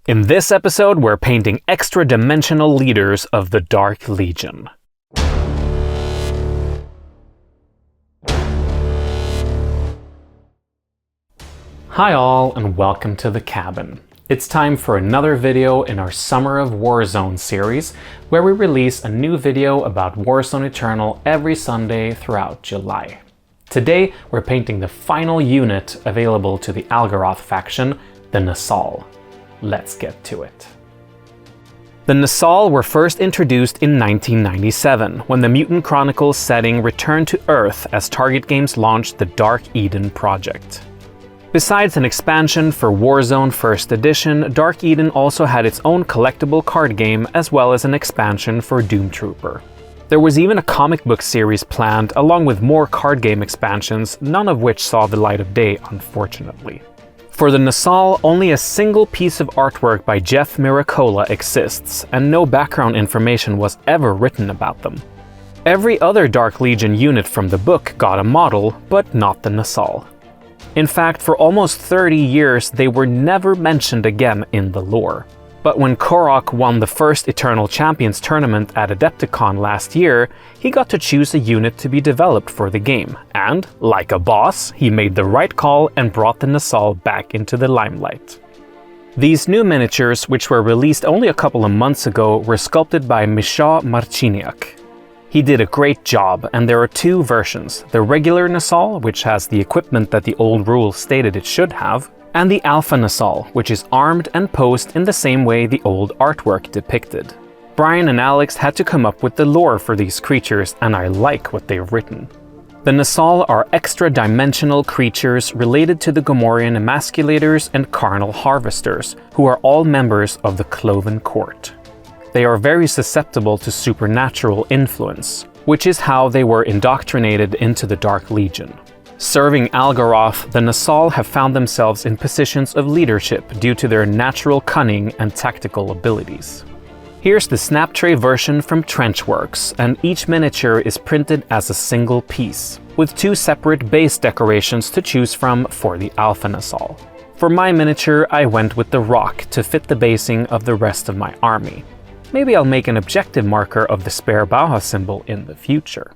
In this episode, we're painting extra-dimensional leaders of the Dark Legion. Hi all, and welcome to the cabin. It's time for another video in our Summer of Warzone series, where we release a new video about Warzone Eternal every Sunday throughout July. Today, we're painting the final unit available to the Algaroth faction, the Nassal. Let's get to it. The Nassal were first introduced in 1997, when the Mutant Chronicles setting returned to Earth as Target Games launched the Dark Eden project. Besides an expansion for Warzone First Edition, Dark Eden also had its own collectible card game as well as an expansion for Doom Trooper. There was even a comic book series planned along with more card game expansions, none of which saw the light of day, unfortunately. For the Nassal, only a single piece of artwork by Jeff Miracola exists, and no background information was ever written about them. Every other Dark Legion unit from the book got a model, but not the Nassal. In fact, for almost 30 years, they were never mentioned again in the lore. But when Korok won the first Eternal Champions tournament at Adepticon last year, he got to choose a unit to be developed for the game, and, like a boss, he made the right call and brought the Nassal back into the limelight. These new miniatures, which were released only a couple of months ago, were sculpted by Misha Marciniak. He did a great job, and there are two versions, the regular Nassal, which has the equipment that the old rules stated it should have, and the Alpha Nassal, which is armed and posed in the same way the old artwork depicted. Brian and Alex had to come up with the lore for these creatures, and I like what they've written. The Nassal are extra-dimensional creatures related to the Gomorrean Emasculators and Carnal Harvesters, who are all members of the Cloven Court. They are very susceptible to supernatural influence, which is how they were indoctrinated into the Dark Legion. Serving Algaroth, the Nassal have found themselves in positions of leadership due to their natural cunning and tactical abilities. Here's the snap tray version from Trenchworks, and each miniature is printed as a single piece, with two separate base decorations to choose from for the Alpha Nassal. For my miniature, I went with the rock to fit the basing of the rest of my army. Maybe I'll make an objective marker of the spare Bauhaus symbol in the future.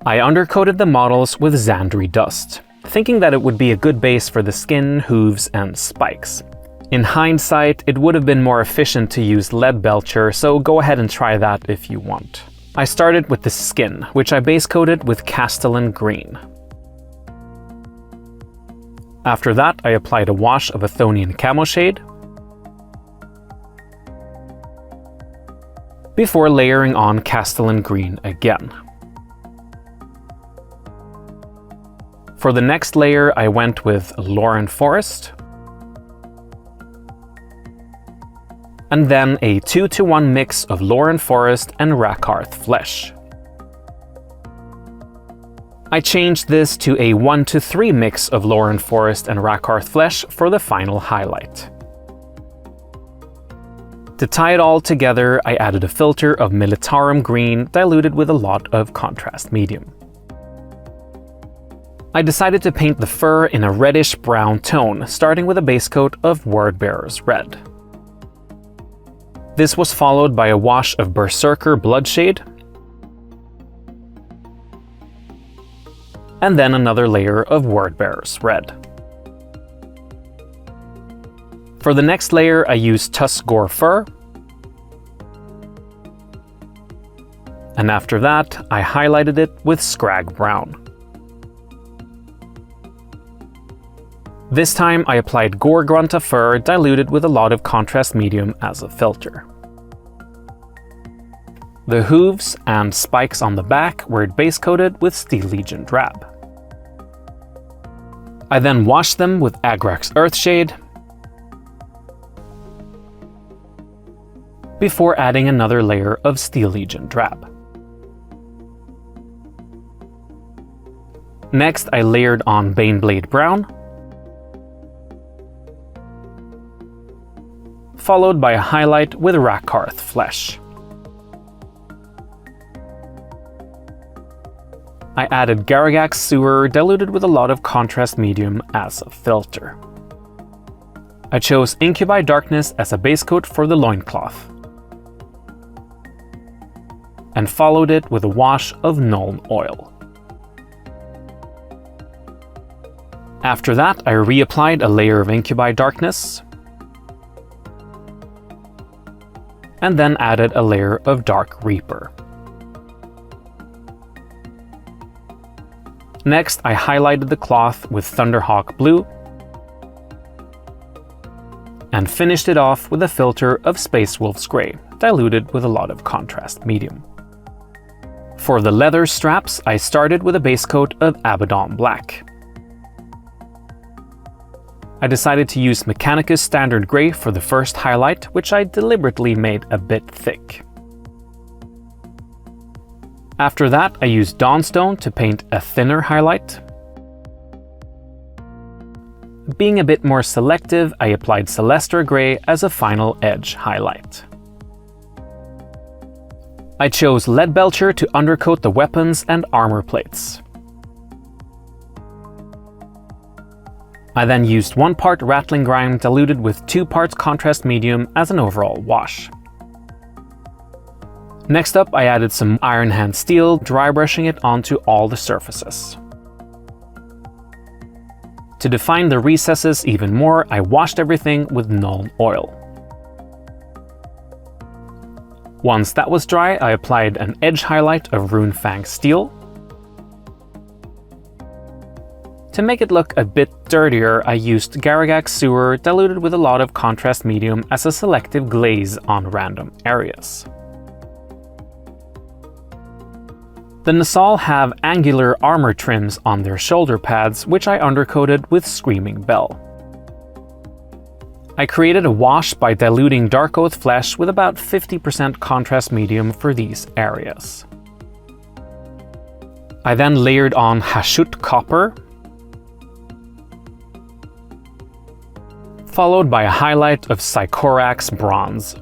I undercoated the models with Xandri dust, thinking that it would be a good base for the skin, hooves, and spikes. In hindsight, it would have been more efficient to use lead belcher, so go ahead and try that if you want. I started with the skin, which I base coated with Castellan green. After that, I applied a wash of Athonian Camo Shade, before layering on Castellan green again. For the next layer, I went with Lauren Forest, and then a 2-to-1 mix of Lauren Forest and Rakarth Flesh. I changed this to a 1-to-3 mix of Lauren Forest and Rakarth Flesh for the final highlight. To tie it all together, I added a filter of Militarum green diluted with a lot of contrast medium. I decided to paint the fur in a reddish-brown tone, starting with a base coat of Wordbearer's Red. This was followed by a wash of Berserker Bloodshade, and then another layer of Wordbearer's Red. For the next layer, I used Tuskgore Fur, and after that, I highlighted it with Scrag Brown. This time I applied Gorgrunta fur diluted with a lot of contrast medium as a filter. The hooves and spikes on the back were base coated with Steel Legion Drab. I then washed them with Agrax Earthshade, before adding another layer of Steel Legion Drab. Next I layered on Baneblade Brown, followed by a highlight with Rakarth Flesh. I added Garagax Sewer diluted with a lot of contrast medium as a filter. I chose Incubi Darkness as a base coat for the loincloth, and followed it with a wash of Nuln Oil. After that, I reapplied a layer of Incubi Darkness, and then added a layer of Dark Reaper. Next, I highlighted the cloth with Thunderhawk Blue, and finished it off with a filter of Space Wolf's Grey, diluted with a lot of contrast medium. For the leather straps, I started with a base coat of Abaddon Black. I decided to use Mechanicus Standard Grey for the first highlight, which I deliberately made a bit thick. After that, I used Dawnstone to paint a thinner highlight. Being a bit more selective, I applied Celestra Grey as a final edge highlight. I chose Leadbelcher to undercoat the weapons and armor plates. I then used 1 part Rattling Grime diluted with 2 parts Contrast Medium as an overall wash. Next up, I added some Iron Hand Steel, dry brushing it onto all the surfaces. To define the recesses even more, I washed everything with Nuln Oil. Once that was dry, I applied an edge highlight of Runefang Steel. To make it look a bit dirtier, I used Garagax Sewer diluted with a lot of contrast medium as a selective glaze on random areas. The Nassal have angular armor trims on their shoulder pads, which I undercoated with Screaming Bell. I created a wash by diluting Dark Oath Flesh with about 50% contrast medium for these areas. I then layered on Hashut Copper, followed by a highlight of Sycorax Bronze.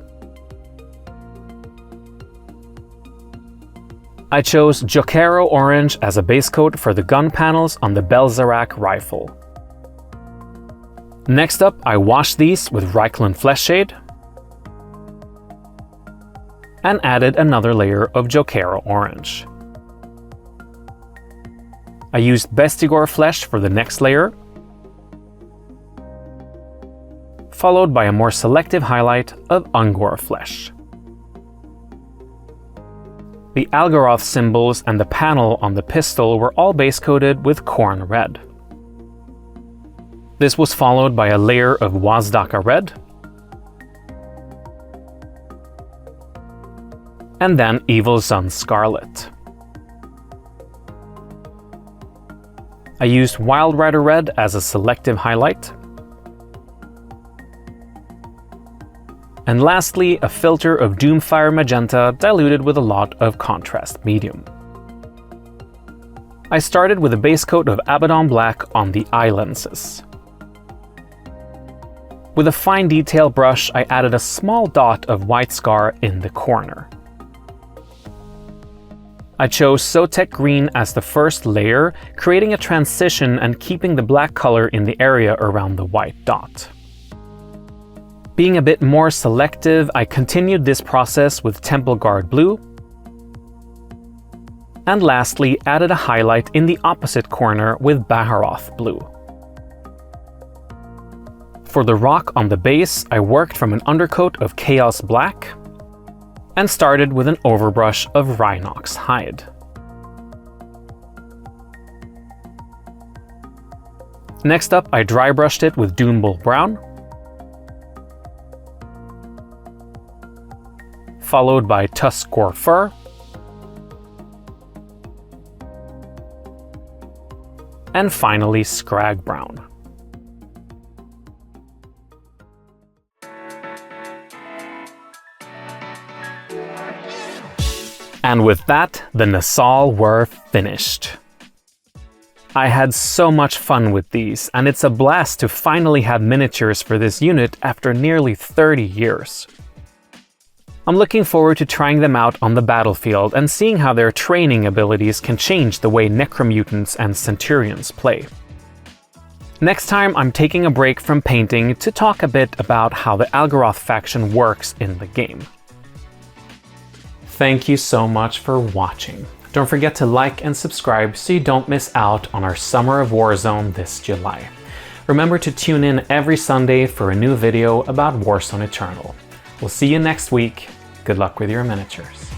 I chose Jokero Orange as a base coat for the gun panels on the Belzerak rifle. Next up, I washed these with Reikland Fleshshade and added another layer of Jokero Orange. I used Bestigor Flesh for the next layer, followed by a more selective highlight of Ungor Flesh. The Algaroth symbols and the panel on the pistol were all base coated with Khorne Red. This was followed by a layer of Wazdaka Red, and then Evil Sun Scarlet. I used Wild Rider Red as a selective highlight. And lastly, a filter of Doomfire Magenta diluted with a lot of contrast medium. I started with a base coat of Abaddon Black on the eye lenses. With a fine detail brush, I added a small dot of white scar in the corner. I chose Sotek Green as the first layer, creating a transition and keeping the black color in the area around the white dot. Being a bit more selective, I continued this process with Temple Guard Blue, and lastly added a highlight in the opposite corner with Baharoth Blue. For the rock on the base, I worked from an undercoat of Chaos Black and started with an overbrush of Rhinox Hide. Next up, I dry brushed it with Doombull Brown, followed by Tuskor Fur, and finally Scrag Brown. And with that, the Nassal were finished. I had so much fun with these, and it's a blast to finally have miniatures for this unit after nearly 30 years. I'm looking forward to trying them out on the battlefield and seeing how their training abilities can change the way necromutants and centurions play. Next time, I'm taking a break from painting to talk a bit about how the Algaroth faction works in the game. Thank you so much for watching. Don't forget to like and subscribe so you don't miss out on our Summer of Warzone this July. Remember to tune in every Sunday for a new video about Warzone Eternal. We'll see you next week. Good luck with your miniatures.